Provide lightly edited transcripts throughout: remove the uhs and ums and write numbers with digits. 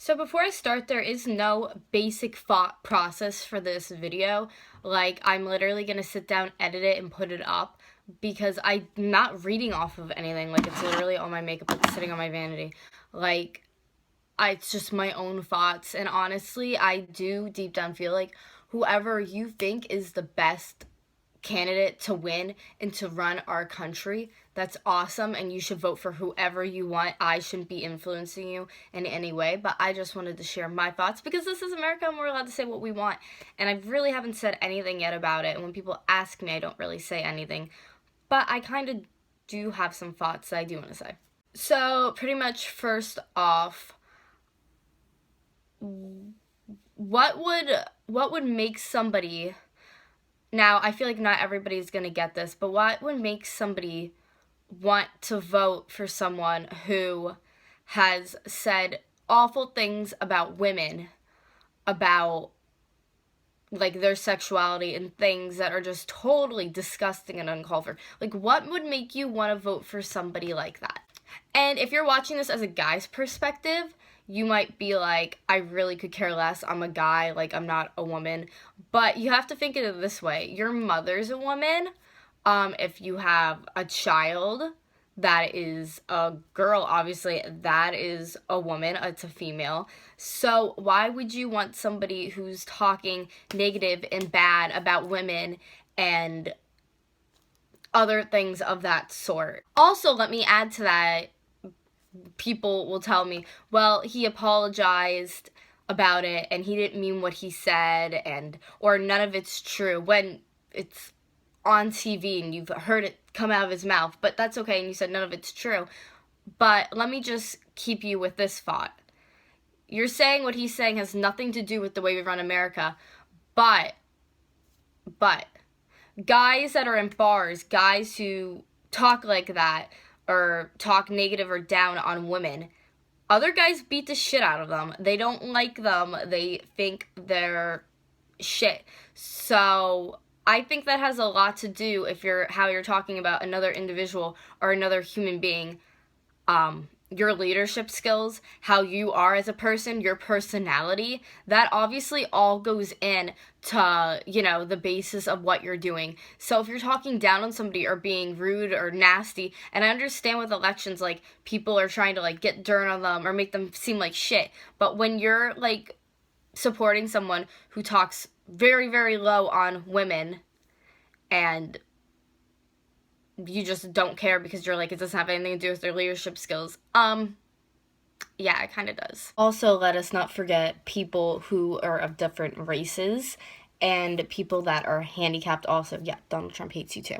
So before I start, there is no basic thought process for this video. Like, I'm literally going to sit down, edit it, and put it up because I'm not reading off of anything. Like, it's literally all my makeup that's sitting on my vanity. Like, it's just my own thoughts. And honestly, I do deep down feel like whoever you think is the best candidate to win and to run our country, that's awesome, and you should vote for whoever you want. I shouldn't be influencing you in any way, but I just wanted to share my thoughts because this is America and we're allowed to say what we want, and I really haven't said anything yet about it. And when people ask me, I don't really say anything, but I kind of do have some thoughts that I do want to say. So pretty much, first off, what would make somebody, now I feel like not everybody's gonna get this, but what would make somebody want to vote for someone who has said awful things about women, about like their sexuality and things that are just totally disgusting and uncalled for? Like, what would make you want to vote for somebody like that? And if you're watching this as a guy's perspective, you might be like, I really could care less. I'm a guy, like, I'm not a woman. But you have to think of it this way. Your mother's a woman. If you have a child that is a girl, obviously, that is a woman. It's a female. So why would you want somebody who's talking negative and bad about women and other things of that sort? Also, let me add to that, people will tell me, well, he apologized about it and he didn't mean what he said, and or none of it's true, when it's on TV and you've heard it come out of his mouth. But that's okay, and you said none of it's true. But let me just keep you with this thought. You're saying what he's saying has nothing to do with the way we run America, but guys that are in bars, guys who talk like that or talk negative or down on women, other guys beat the shit out of them. They don't like them. They think they're shit. So I think that has a lot to do if how you're talking about another individual or another human being. Your leadership skills, how you are as a person, your personality, that obviously all goes in to, the basis of what you're doing. So if you're talking down on somebody or being rude or nasty, and I understand with elections, like, people are trying to, like, get dirt on them or make them seem like shit, but when you're, like, supporting someone who talks very, very low on women and you just don't care because you're like, it doesn't have anything to do with their leadership skills. Yeah, it kind of does. Also, let us not forget people who are of different races and people that are handicapped also. Yeah, Donald Trump hates you too.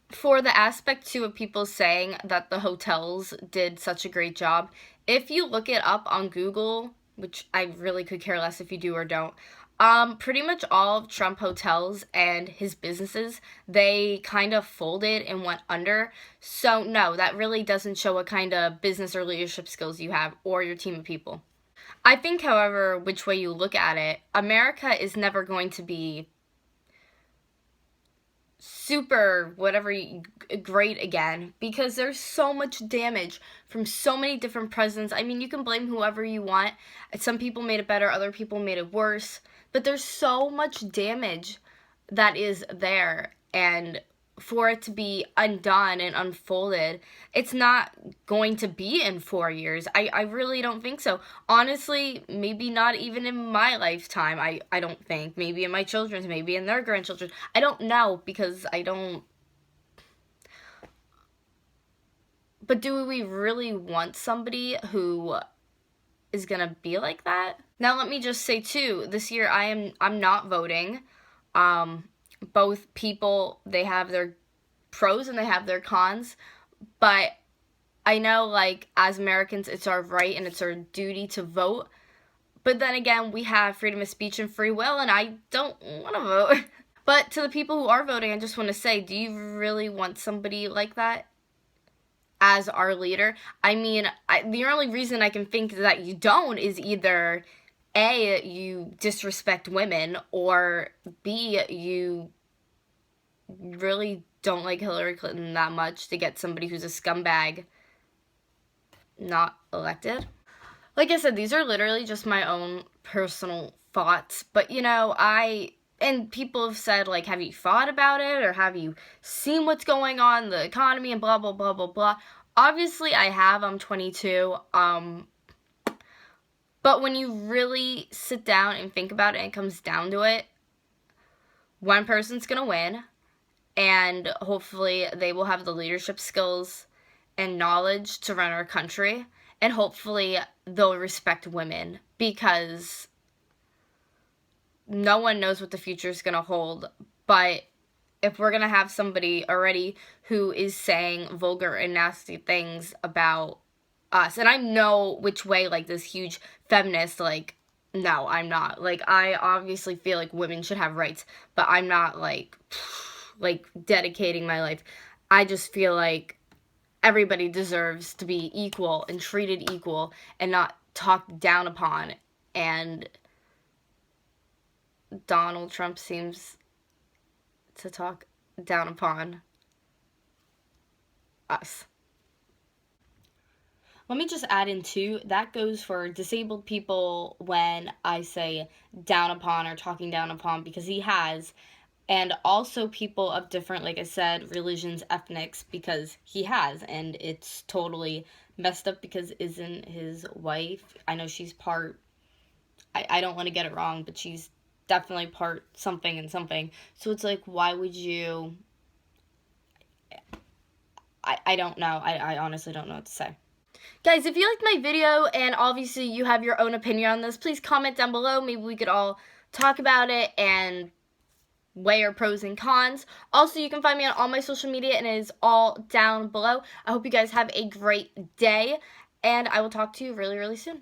For the aspect too of people saying that the hotels did such a great job, if you look it up on Google, which I really could care less if you do or don't, pretty much all of Trump hotels and his businesses, they kind of folded and went under. So no, that really doesn't show what kind of business or leadership skills you have or your team of people. I think, however, which way you look at it, America is never going to be super great again, because there's so much damage from so many different presidents. I mean, you can blame whoever you want. Some people made it better, other people made it worse, but there's so much damage that is there, and for it to be undone and unfolded, it's not going to be in 4 years. I really don't think so. Honestly, maybe not even in my lifetime, I don't think. Maybe in my children's, maybe in their grandchildren. I don't know, because I don't... But do we really want somebody who is gonna be like that? Now, let me just say too, this year I'm not voting. Both people, they have their pros and they have their cons, but I know, like, as Americans, it's our right and it's our duty to vote, but then again, we have freedom of speech and free will, and I don't want to vote. But to the people who are voting, I just want to say, do you really want somebody like that as our leader? I mean, the only reason I can think that you don't is either A, you disrespect women, or B, you really don't like Hillary Clinton that much to get somebody who's a scumbag not elected. Like I said, these are literally just my own personal thoughts. But, you know, and people have said, like, have you thought about it? Or have you seen what's going on in the economy and blah, blah, blah, blah, blah. Obviously, I have. I'm 22. But when you really sit down and think about it and it comes down to it, one person's going to win. And hopefully they will have the leadership skills and knowledge to run our country. And hopefully they'll respect women, because no one knows what the future is going to hold. But if we're going to have somebody already who is saying vulgar and nasty things about us, and I know which way, like, this huge feminist, like, no, I'm not. Like, I obviously feel like women should have rights, but I'm not, like dedicating my life. I just feel like everybody deserves to be equal and treated equal and not talked down upon. And Donald Trump seems to talk down upon us. Let me just add in too, that goes for disabled people when I say down upon or talking down upon, because he has. And also people of different, like I said, religions, ethnics, because he has. And it's totally messed up, because isn't his wife, I know she's part, I don't want to get it wrong, but she's definitely part something and something. So it's like, why would you, I don't know. I honestly don't know what to say. Guys, if you liked my video and obviously you have your own opinion on this, please comment down below. Maybe we could all talk about it and weigh our pros and cons. Also, you can find me on all my social media, and it is all down below. I hope you guys have a great day, and I will talk to you really, really soon.